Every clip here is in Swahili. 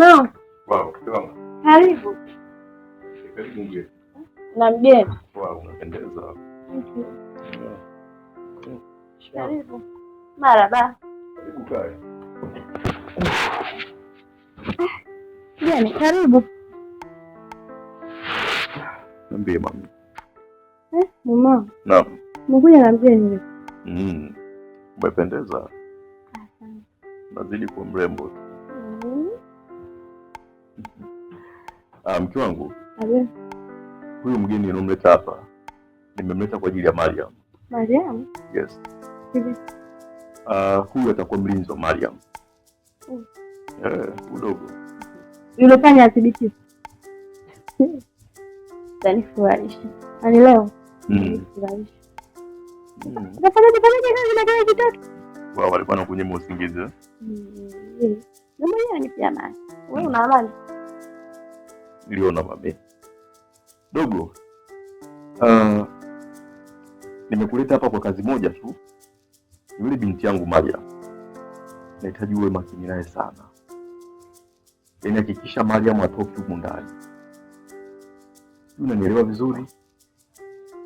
No. Wow, kiwango. Karibu. Karibu mgeni. Na mgeni. Wow, unapendeza. Thank you. Karibu. Marhaba. Karibu kae. Mgeni, karibu. Niambie mami. Mama. Naam. Mkuja na mgeni. Umependeza. Nazidi kuwa mrembo. Mke wangu. Aje. Huyu mgeni ninomleta hapa. Nimemleta kwa ajili ya Mariam. Mariam? Yes. Hivi. Huyu atakuwa mlinzi wa Mariam. Udogo. Yule panya athibitishe. Tanifurahisha. Ani leo. Tanifurahisha. Nafanyaje kazi na kazi kitatu? Wao walikuwa wanakunyima usingizi. Na mwenyewe ni pia naye. Wewe una amani? Niliona mami. Dogo. Nimekuleta hapa kwa kazi moja tu. Yule binti yangu Mariam. Nahitaji uwe makini naye sana. Yaani hakikisha Mariam atoki huko ndani. Unanielewa vizuri?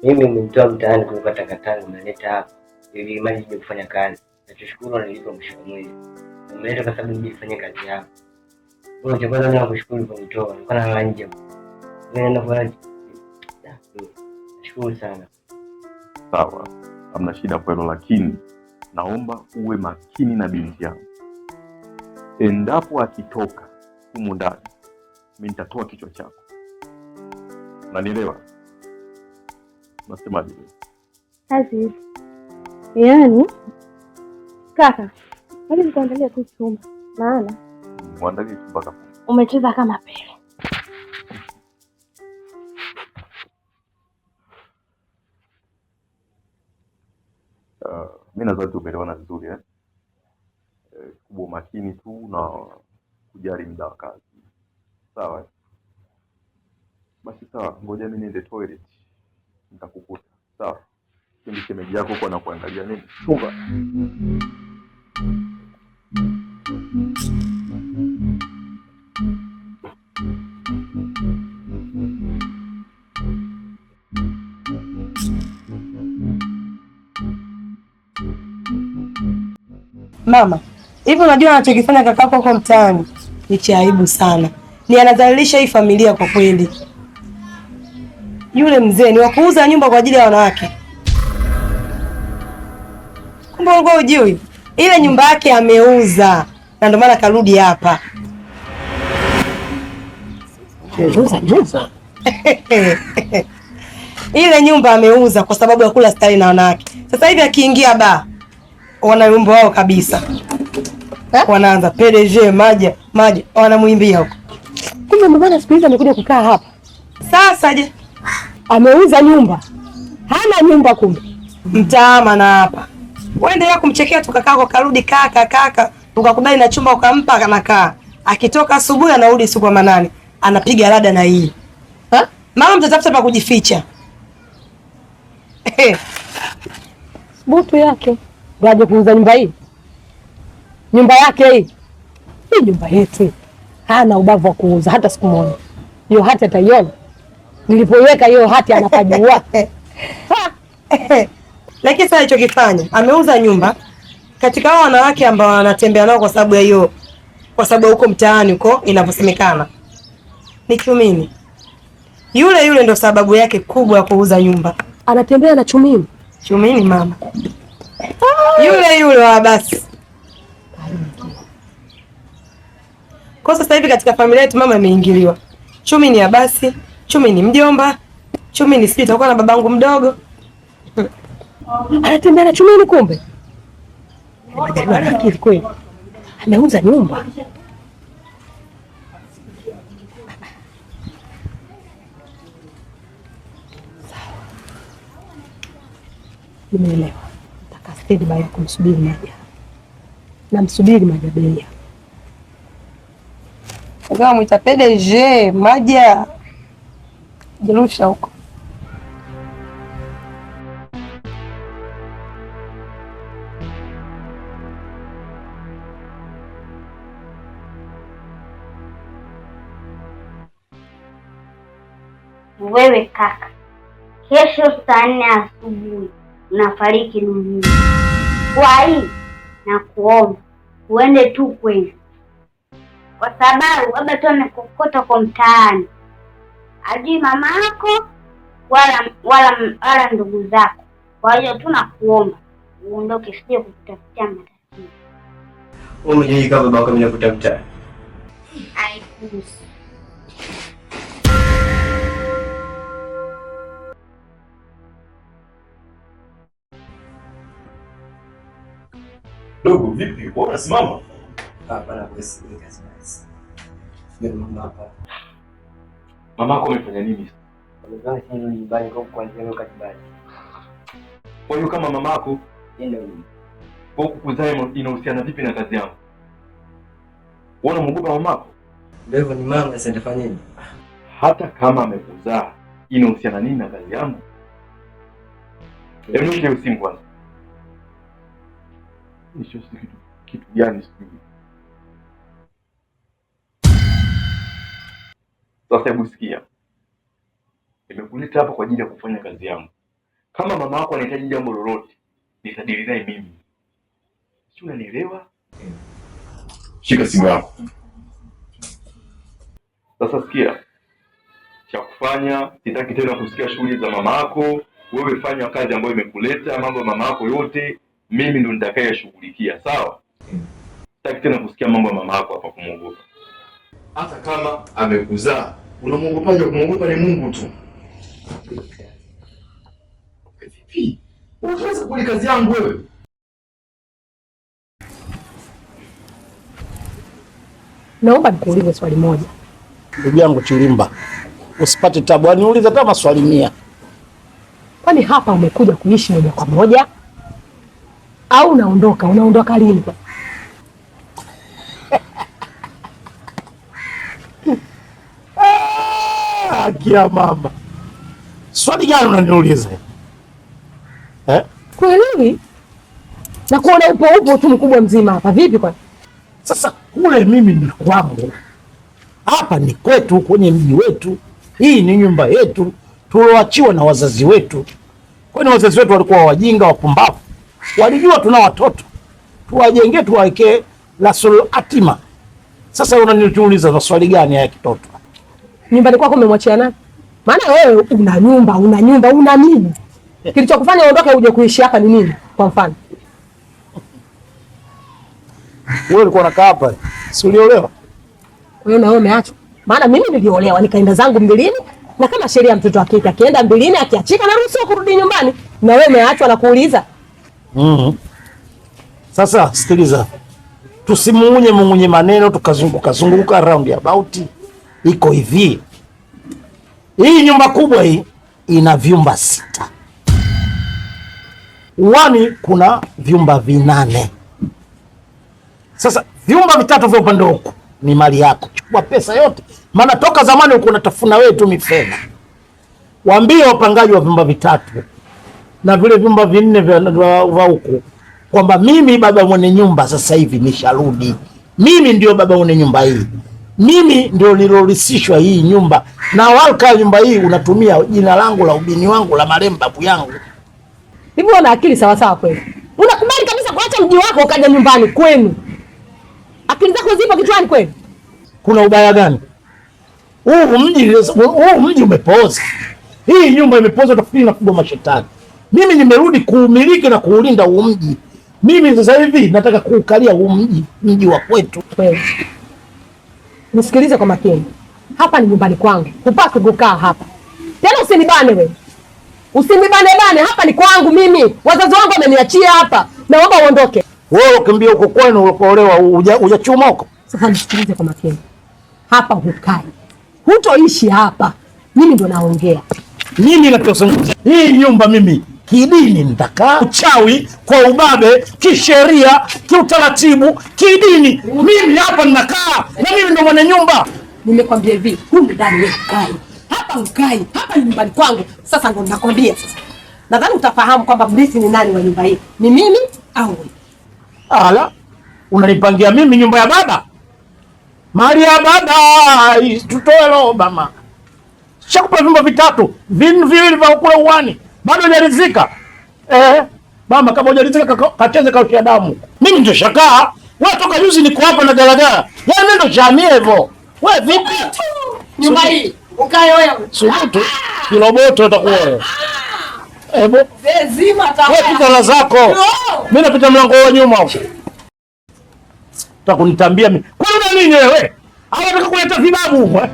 Mimi nimemtoa mtaani kwa takataka naleta hapa ili imani nije kufanya kazi. Nachoshukuru analipa mwisho wa mwezi. Nimeleta kwa sababu nije kufanya kazi hapa. Kwa hiyo kwanza nakushukuru kwa kunitoa. Nilikuwa nalala nje. Nenda kwa nje. Nashukuru sana. Sawa. Hamna shida kwa hilo, lakini naomba uwe makini na binti yangu. Endapo akitoka humu ndani, mimi nitatoa kichwa chako. Unanielewa? Nasemaje? Kazi. Yaani kaka, hadi nikuandalia tu chumba. Maana muandalie chumba kama umecheza kama pele. Mimi nadhani tumeelewana vizuri kubwa makini tu na kujali muda wa kazi. Sawa? Basi sawa, ngoja mimi niende toilet. Nitakukuta. Sawa? Kindi shemeji yako huko anakuangalia nini? Chumba. Mama, hivi unajua anachokifanya kakako huko mtaani? Ni cha aibu sana. Ni anadhalilisha hii familia kwa kweli. Yule mzee ni wa kuuza nyumba kwa ajili ya wanawake. Kumbe ulikuwa hujui? Ile nyumba yake ameuza na ndio maana karudi hapa. Nyumba. Ile nyumba ameuza kwa sababu ya kula stari na wanawake. Sasa hivi akiingia baa wanayumba wao kabisa. Wanaanza PDG maji wanamuimbia huko. Kumbe mbona siku hizi amekuja kukaa hapa? Sasa je, ameuza nyumba? Hana nyumba kumbe. Mtaama na hapa. Waendelea kumchekea tu kakako karudi kaka. Ukakubali na chumba ukampa anakaa. Akitoka asubuhi anarudi usiku wa manane. Anapiga rada na hii. Mama mtatafuta pa kujificha. Butu yake. Ngaje kuuza nyumba hii? Nyumba yake hii. Hii nyumba yetu. Hana ubavu wa kuuza hata siku moja. Hiyo hati ataiona. Nilipoiweka hiyo hati anapajua. Lakini sasa alichokifanya, ameuza nyumba katika hao wanawake ambao wanatembea nao kwa sababu ya hiyo, kwa sababu huko mtaani huko inavyosemekana. Ni Chumini. Yule ndo sababu yake kubwa ya kuuza nyumba. Anatembea na Chumini. Chumini mama. Yule wa basi. Kwa sasa hivi katika familia yetu mama ameingiliwa. Chumini ya basi, Chumini mjomba, Chumini sisi tutakuwa na babangu mdogo. Anatembea na Chumini kumbe. Akili kweli. Ameuza nyumba. Nimeelewa. Nataka stendi baada ya kumsubiri Maja. Namsubiri Maja Belia. Kama mwita PDG Maja jirusha huko. wewe kaka, kesho saa 4 asubuhi unafariki dunia. Kwa hii na kuomba uende tu kwenu, kwa sababu baba tu amekokota kwa mtaani, ajui mama yako wala ndugu zako. Kwa hiyo tunakuomba uondoke, sije kukutafutia matatizo. Umejui kama baba mimi nakutafuta. Haikuhusu. Dogo, vipi? Wewe unasimama? Hapana, basi nikasimama. Ndio mama hapa. Mama yako amefanya nini? Amezaa sisi nyumbani kwa kuanzia leo katibani. Kwa hiyo kama mama yako Ndio mimi. kwa kukuzaa inahusiana vipi na kazi yangu? Wewe unamwogopa mama yako? Ndio hivyo, ni mama, sasa nitafanya nini? Hata kama amekuzaa inahusiana nini na kazi yangu? Hebu nipe usimu kwanza. Nisho kitu gani sijui. Sasa hebu sikia. Nimekuleta hapa kwa ajili ya kufanya kazi yangu. Kama mama yako anahitaji jambo lolote, nitadili naye mimi. Si unanielewa? Shika simu yako. Sasa sikia. Cha kufanya, sitaki tena kusikia shughuli za mama yako. Wewe fanya kazi ambayo imekuleta, mambo ya mama yako yote mimi ndo nitakayeshughulikia, sawa? Sitaki tena kusikia mambo ya mama yako hapa kumwogopa. Hata kama amekuzaa, unamwogopaje? Kumwogopa ni Mungu tu. Vipi? Unaweza kufanya kazi yangu wewe? Naomba nikuulize swali moja. Ndugu yangu Chilimba, usipate tabu, niulize hata maswali 100. Kwani hapa umekuja kuishi moja kwa moja au unaondoka? Unaondoka lini? Akia mama, swali gani unaniuliza? Kweli na kuona upo tu mkubwa mzima hapa, vipi kwani? Sasa kule mimi ni kwangu, hapa ni kwetu, kwenye mji wetu. Hii ni nyumba yetu tulioachiwa na wazazi wetu. Kwani wazazi wetu walikuwa wajinga, wapumbavu? Walijua tuna watoto tuwajengee, tuwawekee rasul atima. Sasa unaniuliza maswali gani ya kitoto? Nyumbani kwako umemwachia nani? Maana wewe una nyumba una nini? Kilichokufanya uondoke uje kuishi hapa ni nini? Kwa mfano wewe ulikuwa unakaa hapa, si uliolewa? Kwa hiyo na wewe umeachwa? Maana mimi niliolewa nikaenda zangu mbilini, na kama sheria mtoto akika akienda mbilini akiachika na ruhusa kurudi nyumbani, na wewe umeachwa na kuuliza. Sasa sikiliza, tusimuunye maneno tukazunguka round about. Iko hivi, hii nyumba kubwa hii ina vyumba 6. Uwani kuna vyumba 8. Sasa vyumba 3 vya upande huko ni mali yako, chukua pesa yote, maana toka zamani uko unatafuna wewe tu mifedha. Waambie wapangaji wa vyumba 3 na vile vyumba 4 vya huko kwamba mimi baba mwenye nyumba sasa hivi nisharudi. Mimi ndio baba mwenye nyumba hii, mimi ndio nilorisishwa hii nyumba, na walika nyumba hii unatumia jina langu la ubini wangu la marehemu babu yangu. Hivi una akili sawa sawa kweli? Unakubali kabisa kuacha mji wako ukaja nyumbani kwenu? Akili zako zipo kichwani kweli? Kuna ubaya gani? Huu mji umepooza. Hii nyumba imepooza, utafikiri na kubwa mashetani. Mimi nimerudi kuumiliki na kuulinda huu mji. Mimi sasa hivi nataka kuukalia huu mji wa kwetu. Wewe nisikilize kwa makini. Hapa ni nyumbani kwangu. Hupaswi kukaa hapa. Tena usinibane wewe. Usinibane, hapa ni kwangu mimi. Wazazi wangu wameniachia hapa. Naomba uondoke. Wewe ukimbia huko kwenu ulipoolewa hujachuma huko. Sasa nisikilize kwa makini. Hapa hukai. Hutoishi hapa. Mimi ndo naongea. Mimi natosongoza. Hii nyumba mimi kidini nitakaa, uchawi, kwa ubabe, kisheria, kiutaratibu, kidini. Mimi hapa ninakaa na mimi ndo mwenye nyumba. Nimekwambia hivi, huko ndani wewe ukai. Hapa ukai. Hapa ni nyumbani kwangu. Sasa ndo ninakwambia sasa. Nadhani utafahamu kwamba mrithi ni nani wa nyumba hii. Ni mimi au wewe? Ala, unanipangia mimi nyumba ya baba? Mali ya baba tutoe roho mama. Shakupa vyumba vitatu, viwili vya kule uani. Bado hujaridhika? Mama kama hujaridhika kacheze kaushia damu. Mimi ndio shakaa. Wewe toka juzi niko hapa na galagala. Yaani mimi ndio jamii hivyo. Wewe vipi? Nyumba hii ukae wewe. Subutu. Kiloboto utakuwa wewe. Ebo. Zima ta. Wewe pita la zako. Mimi napita mlango wa nyuma huko. Utakunitambia mimi. Kwa nini wewe? Hawataka kuleta vibabu huko.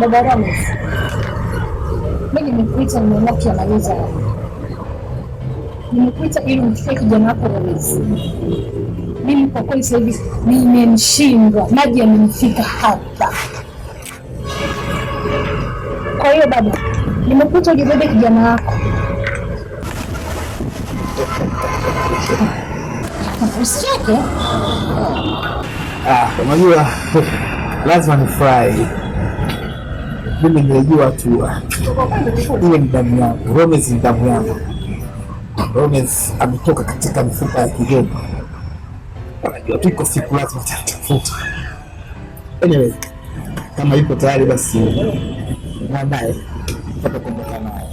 Baba Ramos, mimi nimekuita nimeamua kuyamaliza. Nimekuita ili mfikie kijana wako Ramos. Mimi kwa kweli sasa hivi nimemshindwa, maji yamenifika hapa. Kwa hiyo baba, nimekuita ujibebe kijana wako. Usicheke. Unajua lazima nifurahi. Mimi nilijua tu ile ni damu yangu. Ramos ni damu yangu. Ramos ametoka katika mifupa ya kigeni. Unajua tuko siku lazima tutafuta. Anyway, kama yuko tayari basi baadaye tutakumbana naye.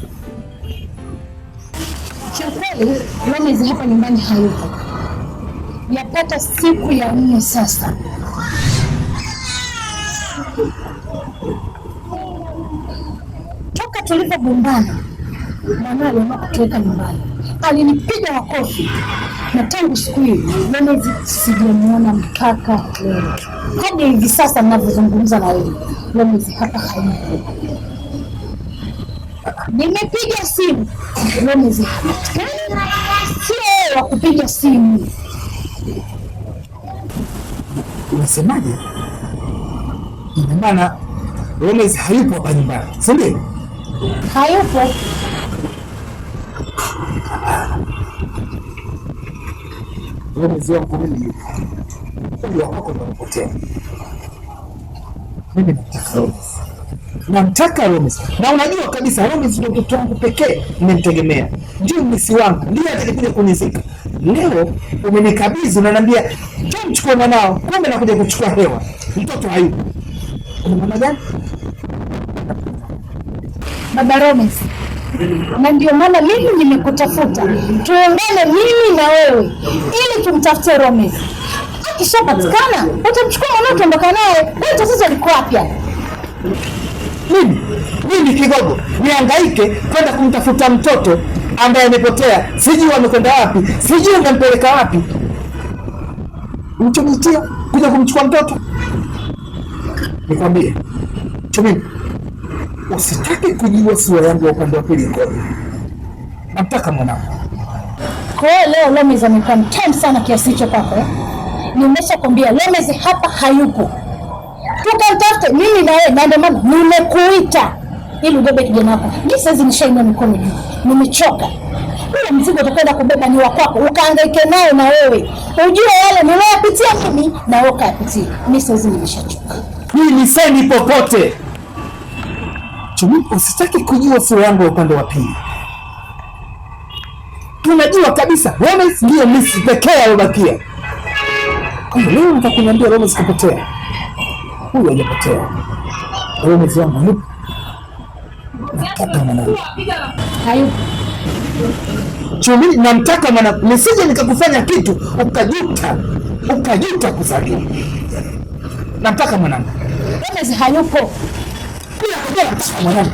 Kiukweli Ramos hapa nyumbani hayupo. Yapata siku ya 4 sasa. Toka tulivyogombana mwana aliamua kutoka nyumbani. Alinipiga makofi na tangu siku hiyo Ramos sijamuona mpaka leo. Hadi hivi sasa ninavyozungumza na wewe Ramos hapa hayupo. Nimepiga simu Ramos hapatikani. Sio wa kupiga simu. Unasemaje? Ina maana Ramos hayupo hapa nyumbani, si ndio? Hayupo. Ramos wangu mimi huyo wako unapotea. Mimi nataka Ramos. Namtaka Ramos. Na unajua kabisa Ramos ndio mtoto wangu pekee nimemtegemea. Ndio misi wangu, ndiye atakayekuja kunizika. Leo umenikabidhi unaniambia njoo mchukue mwanao, kumbe nakuja kuchukua hewa. Mtoto hayupo. Una maana gani? Baba Ramos, na ndio maana mimi nimekutafuta tuungane mimi na wewe ili tumtafute Ramos. Akishapatikana utamchukua mwanao tuondoka naye. Wewe tatizo liko wapi? Mimi kigogo nihangaike kwenda kumtafuta mtoto ambaye amepotea, sijui amekwenda wapi, sijui umempeleka wapi. Mchomitia kuja kumchukua mtoto. Nikwambie Chumini, usitaki kujua sura yangu ya upande wa pili ikoje. Namtaka mwanangu. Kwa hiyo leo Ramos amekuwa mtamu sana kiasi hicho kwako. Nimeshakwambia Ramos hapa hayupo. Tukamtafute mimi na wewe, na ndio maana nimekuita ili ubebe kijana wako. Mimi sasa nishainua mikono juu. Nimechoka. Ule mzigo utakwenda kubeba ni wa kwako, ukahangaike nayo na wewe. Ujue wale ninayopitia mimi na wewe ukapitia. Mimi sasa nimeshachoka. Mimi seni popote. Chumini, usitaki kujua sura yangu ya upande wa pili. Tunajua kabisa Ramos ndiye misi pekee aliyobakia. Kwa hiyo leo nataka kuniambia Ramos kapotea. Huyu hajapotea. Ramos wangu yupo. Nataka mwanangu. Hayupo. Chumini, namtaka mwanangu. Nisije nikakufanya kitu ukajuta kuzaliwa. Namtaka mwanangu. Ramos hayupo. Mwanangu.